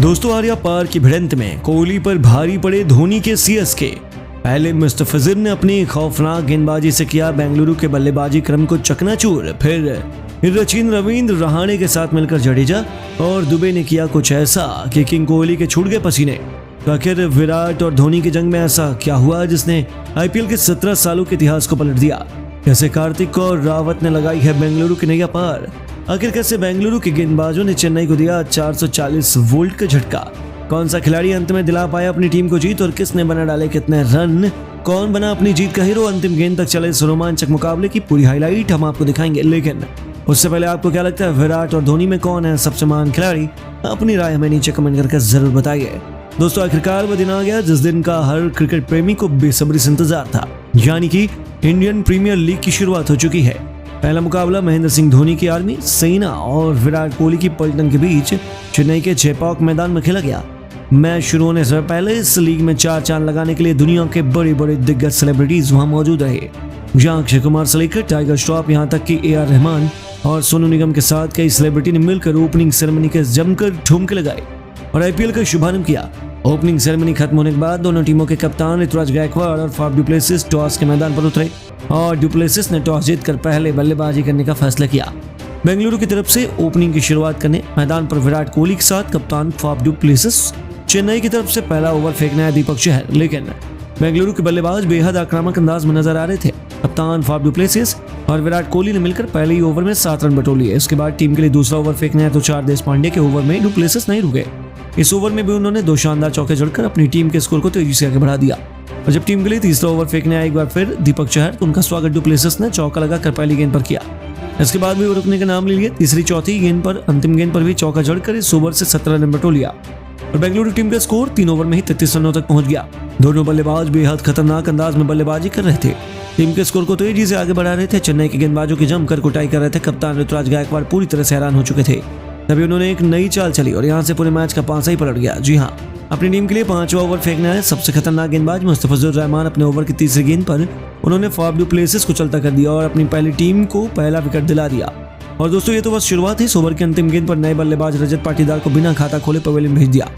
दोस्तों आर्या पार की भिड़ंत में कोहली पर भारी पड़े धोनी के सीएसके। पहले मुस्तफिजुर ने अपनी खौफनाक गेंदबाजी से किया बेंगलुरु के बल्लेबाजी क्रम को चकनाचूर। फिर सचिन, रवींद्र, रहाणे के साथ मिलकर जडेजा और दुबे ने किया कुछ ऐसा कि किंग कोहली के छूट गए पसीने। तो आखिर विराट और धोनी की जंग में ऐसा क्या हुआ जिसने आईपीएल के 17 सालों के इतिहास को पलट दिया? कैसे कार्तिक और रावत ने लगाई है बेंगलुरु की नैया पार? आखिर कैसे बेंगलुरु के गेंदबाजों ने चेन्नई को दिया 440 वोल्ट का झटका? कौन सा खिलाड़ी अंत में दिला पाया अपनी टीम को जीत और किसने बना डाले कितने रन? कौन बना अपनी जीत का हीरो? अंतिम गेंद तक चले इस रोमांचक मुकाबले की पूरी हाईलाइट हम आपको दिखाएंगे, लेकिन उससे पहले आपको क्या लगता है विराट और धोनी में कौन है सबसे महान खिलाड़ी? अपनी राय हमें नीचे कमेंट करके जरूर बताइए। दोस्तों आखिरकार वह दिन आ गया जिस दिन का हर क्रिकेट प्रेमी को बेसब्री से इंतजार था, यानी कि इंडियन प्रीमियर लीग की शुरुआत हो चुकी है। पहला मुकाबला महेंद्र सिंह धोनी की आर्मी, सेना और विराट कोहली की पलटन के बीच चेन्नई के चेपॉक मैदान में खेला गया। मैच शुरू होने से पहले इस लीग में चार चांद लगाने के लिए दुनिया के बड़े बड़े दिग्गज सेलिब्रिटीज वहां मौजूद रहे। जहां अक्षय कुमार से लेकर टाइगर श्रॉफ, यहाँ तक कि AR रहमान और सोनू निगम के साथ कई सेलिब्रिटी ने मिलकर ओपनिंग सेरेमनी के जमकर ठुमके लगाए और आईपीएल का शुभारंभ किया। ओपनिंग सेरेमनी खत्म होने के बाद दोनों टीमों के कप्तान ऋतुराज गायकवाड़ और फाफ डु प्लेसिस टॉस के मैदान पर उतरे और डु प्लेसिस ने टॉस जीतकर पहले बल्लेबाजी करने का फैसला किया। बेंगलुरु की तरफ से ओपनिंग की शुरुआत करने मैदान पर विराट कोहली के साथ कप्तान फाफ डु प्लेसिस। चेन्नई की तरफ से पहला ओवर फेंकने आया दीपक चहर, लेकिन बेंगलुरु के बल्लेबाज बेहद आक्रामक अंदाज में नजर आ रहे थे। कप्तान फाफ डु प्लेसिस और विराट कोहली ने मिलकर पहले ही ओवर में 7 रन बटोर लिए। इसके बाद टीम के लिए दूसरा ओवर फेंकने आया तो चार पांड्या के ओवर में डु प्लेसिस नहीं रुके। इस ओवर में भी उन्होंने 2 शानदार चौके जड़कर अपनी टीम के स्कोर को तेजी से आगे बढ़ा दिया। और जब टीम के लिए तीसरा ओवर फेंकने आया एक बार फिर दीपक चहर, तो उनका स्वागत डु प्लेसिस ने चौका लगाकर पहली गेंद पर किया। इसके बाद भी वो रुकने का नाम ले लिए। तीसरी चौथी गेंद पर अंतिम गेंद पर भी चौका जड़कर इस ओवर से 17 रन बटोर लिया और बेंगलुरु टीम का स्कोर 3 ओवर में ही 33 रनों तक पहुंच गया। दोनों बल्लेबाज बेहद खतरनाक अंदाज में बल्लेबाजी कर रहे थे, टीम के स्कोर को तेजी से आगे बढ़ा रहे थे। चेन्नई के गेंदबाजों की जमकर कुटाई कर रहे थे। कप्तान ऋतुराज गायकवाड़ पूरी तरह से हैरान हो चुके थे। तभी उन्होंने एक नई चाल चली और यहाँ से पूरे मैच का पांसा ही पलट गया। जी हाँ, अपनी टीम के लिए 5वां ओवर फेंकने आए सबसे खतरनाक गेंदबाज मुस्तफिजुर रहमान अपने ओवर की तीसरी गेंद पर उन्होंने फाफ डु प्लेसिस को चलता कर दिया और अपनी पहली टीम को पहला विकेट दिला दिया। और दोस्तों ये तो बस शुरुआत थी। इस ओवर की अंतिम गेंद पर नए बल्लेबाज रजत पाटीदार को बिना खाता खोले पवेलियन भेज दिया।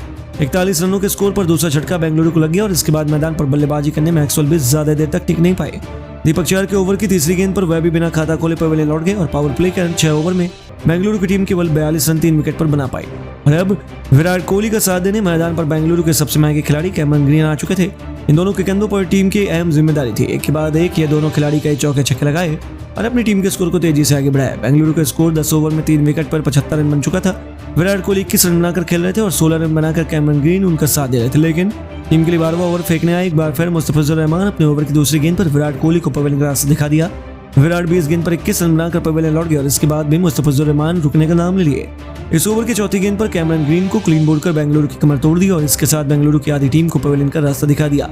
41 रनों के स्कोर पर दूसरा झटका बेंगलुरु को लग गया और इसके बाद मैदान पर बल्लेबाजी करने में मैक्सवेल भी ज्यादा देर तक टिक नहीं पाए। दीपक चहर के ओवर की तीसरी गेंद पर वह भी बिना खाता खोले पवेलियन लौट गए और पावर प्ले के 6 ओवर में बेंगलुरु की टीम केवल 42 रन 3 विकेट पर बना पाई। और अब विराट कोहली का साथ देने मैदान पर बेंगलुरु के सबसे महंगे खिलाड़ी कैमरन ग्रीन आ चुके थे। इन दोनों के कंधों पर टीम की अहम जिम्मेदारी थी। एक के बाद एक ये दोनों खिलाड़ी कई चौके छक्के लगाए और अपनी टीम के स्कोर को तेजी से आगे बढ़ाया। बेंगलुरु का स्कोर 10 ओवर में 3 विकेट पर 75 रन बन चुका था। विराट कोहली 21 रन बनाकर खेल रहे थे और 16 रन बनाकर कैमरन ग्रीन उनका साथ दे रहे थे, लेकिन टीम के लिए 12वां ओवर फेंकने आए एक बार फिर मुस्तफिजुर रहमान अपने ओवर की दूसरी गेंद पर विराट कोहली को पवेलियन का रास्ता दिखा दिया। विराट भी इस गेंद पर 21 रन बनाकर पवेलियन लौट गया और इसके बाद भी मुस्तफिजुर रहमान रुकने का नाम ले लिए। इस ओवर की चौथी गेंद पर कैमरन ग्रीन को क्लीन बोल्ड कर बेंगलुरु की कमर तोड़ दी और इसके साथ बेंगलुरु की आधी टीम को पवेलियन का रास्ता दिखा दिया।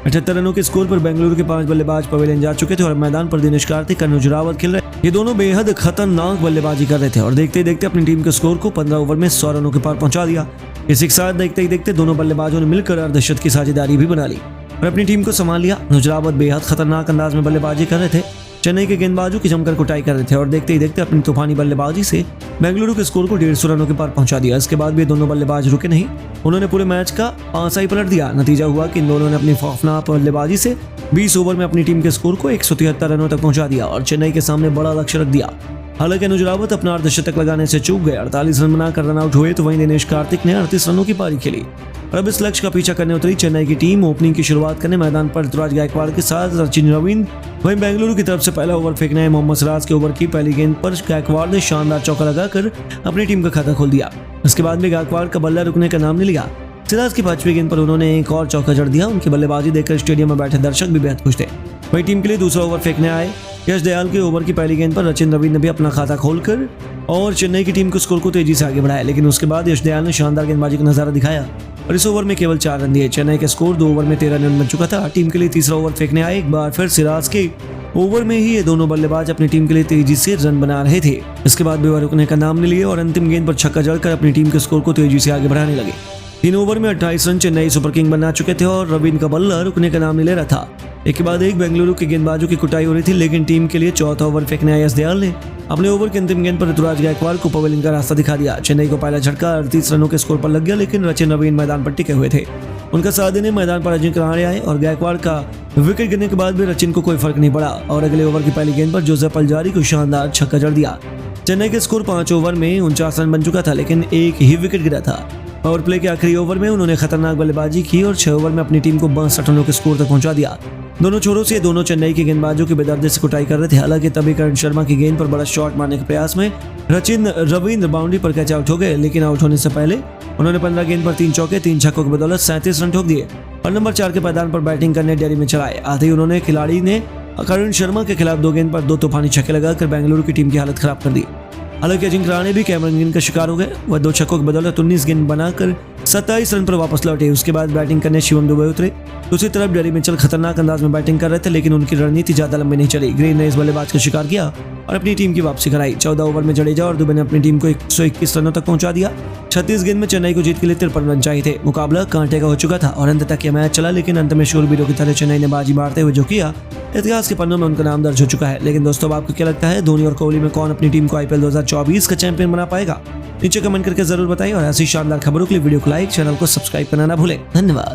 78 रनों के स्कोर पर बेंगलुरु के 5 बल्लेबाज पवेलियन जा चुके थे और मैदान पर दिनेश कार्तिक, अनुज रावत खेल रहे। ये दोनों बेहद खतरनाक बल्लेबाजी कर रहे थे और देखते ही देखते अपनी टीम के स्कोर को 15 ओवर में 100 रनों के पार पहुंचा दिया। इसी के साथ देखते ही देखते दोनों बल्लेबाजों ने मिलकर अर्धशत की साझेदारी भी बना ली और अपनी टीम को संभाल लिया। अनुज रावत बेहद खतरनाक अंदाज में बल्लेबाजी कर रहे थे। चेन्नई के गेंदबाजों की जमकर कुटाई कर रहे थे और देखते ही देखते अपनी तूफानी बल्लेबाजी से बेंगलुरु के स्कोर को 150 रनों के पार पहुंचा दिया। इसके बाद भी दोनों बल्लेबाज रुके नहीं, उन्होंने पूरे मैच का पांसा ही पलट दिया। नतीजा हुआ कि इन दोनों ने अपनी खौफनाक बल्लेबाजी से 20 ओवर में अपनी टीम के स्कोर को 173 रनों तक पहुंचा दिया और चेन्नई के सामने बड़ा लक्ष्य रख दिया। हालांकि अनुज रावत अपना अर्धशतक लगाने से चूक गए, 48 रन बनाकर रन आउट हुए, तो वहीं दिनेश कार्तिक ने 38 रनों की पारी खेली और अब इस लक्ष्य का पीछा करने उतरी चेन्नई की टीम। ओपनिंग की शुरुआत करने मैदान पर ऋतुराज गायकवाड़ के साथ सचिन, रवींद्र। वहीं बेंगलुरु की तरफ से पहला ओवर फेंकने आए मोहम्मद सिराज के ओवर की पहली गेंद पर गायकवाड़ ने शानदार चौका लगाकर अपनी टीम का खाता खोल दिया। इसके बाद भी गायकवाड़ का बल्ला रुकने का नाम नहीं लिया। सिराज की 5वीं गेंद पर उन्होंने एक और चौका जड़ दिया। उनकी बल्लेबाजी देखकर स्टेडियम में बैठे दर्शक भी बेहद खुश थे। वहीं टीम के लिए दूसरा ओवर फेंकने आए यश दयाल के ओवर की पहली गेंद पर सचिन, रवींद्र ने भी अपना खाता खोलकर और चेन्नई की टीम के स्कोर को तेजी से आगे बढ़ाया, लेकिन उसके बाद यश दयाल ने शानदार गेंदबाजी का नजारा दिखाया और इस ओवर में केवल 4 रन दिए। चेन्नई का स्कोर 2 ओवर में 13 रन बन चुका था। टीम के लिए तीसरा ओवर फेंकने आए एक बार फिर सिराज के ओवर में ही ये दोनों बल्लेबाज अपनी टीम के लिए तेजी से रन बना रहे थे। इसके बाद भी वह रुकने का नाम नहीं लिए और अंतिम गेंद पर छक्का जड़कर अपनी टीम के स्कोर को तेजी से आगे बढ़ाने लगे। 3 ओवर में 28 रन चेन्नई सुपर किंग बना चुके थे और रवींद्र का बल्ला रुकने का नाम नहीं ले रहा था। एक के बाद एक बेंगलुरु के गेंदबाजों की कुटाई हो रही थी, लेकिन टीम के लिए चौथा ओवर फेंकने आए यश दयाल ने अपने ओवर के अंतिम गेंद पर ऋतुराज गायकवाड़ को पवेलियन का रास्ता दिखा दिया। चेन्नई को पहला झटका 38 रनों के स्कोर पर लग गया, लेकिन रचिन रवीन मैदान पर टिके हुए थे। उनका साथ देने मैदान पर अजिंक्य रहाणे आए और गायकवाड़ का विकेट गिरने के बाद भी रचिन को कोई फर्क नहीं पड़ा और अगले ओवर की पहली गेंद पर जोसेफ अल्जारी को शानदार छक्का जड़ दिया। चेन्नई के स्कोर 5 ओवर में 49 रन बन चुका था, लेकिन एक ही विकेट गिरा था। पावर प्ले के आखिरी ओवर में उन्होंने खतरनाक बल्लेबाजी की और 6 ओवर में अपनी टीम को 62 रनों के स्कोर तक पहुंचा दिया। दोनों छोरों से दोनों चेन्नई के गेंदबाजों की बेदर्दी से कुटाई कर रहे थे। हालांकि तभी करण शर्मा की गेंद पर बड़ा शॉट मारने के प्रयास में रचिन रवींद्र बाउंड्री पर कैच आउट हो गए, लेकिन आउट होने से पहले उन्होंने 15 गेंद पर 3 चौके 3 छक्कों की बदौलत 37 रन ठोक दिए और नंबर 4 के मैदान पर बैटिंग करने डेयरी में चलाए। आते ही उन्होंने खिलाड़ी ने करण शर्मा के खिलाफ 2 गेंद पर 2 तूफानी छक्के लगाकर बेंगलुरु की टीम की हालत खराब कर दी। हालांकि अजिंक्य रहाणे भी कैमरन ग्रीन का शिकार हो गए। वह 2 छक्कों की बदौलत 19 गेंद बनाकर 27 रन पर वापस लौटे। उसके बाद बैटिंग करने शिवम दुबे उतरे। दूसरी तरफ डेरी मिचेल खतरनाक अंदाज में बैटिंग कर रहे थे, लेकिन उनकी रणनीति ज्यादा लंबी नहीं चली। ग्रीन ने इस बल्लेबाज का शिकार किया और अपनी टीम की वापसी कराई। 14 ओवर में जडेजा और दुबे ने अपनी टीम को 121 रनों तक पहुंचा दिया। 36 गेंद में चेन्नई को जीत के लिए 53 रन चाहिए थे। मुकाबला कांटे का हो चुका था और अंत तक यह मैच चला, लेकिन अंत में शूरवीरों की तरह चेन्नई ने बाजी मारते हुए जो किया, इतिहास के पन्नों में उनका नाम दर्ज हो चुका है। लेकिन दोस्तों, अब आपको क्या लगता है, धोनी और कोहली में कौन अपनी टीम को IPL 2024 का चैंपियन बना पाएगा? नीचे कमेंट करके जरूर बताइए और ऐसी शानदार खबरों के लिए वीडियो को लाइक, चैनल को सब्सक्राइब करना ना भूलें। धन्यवाद।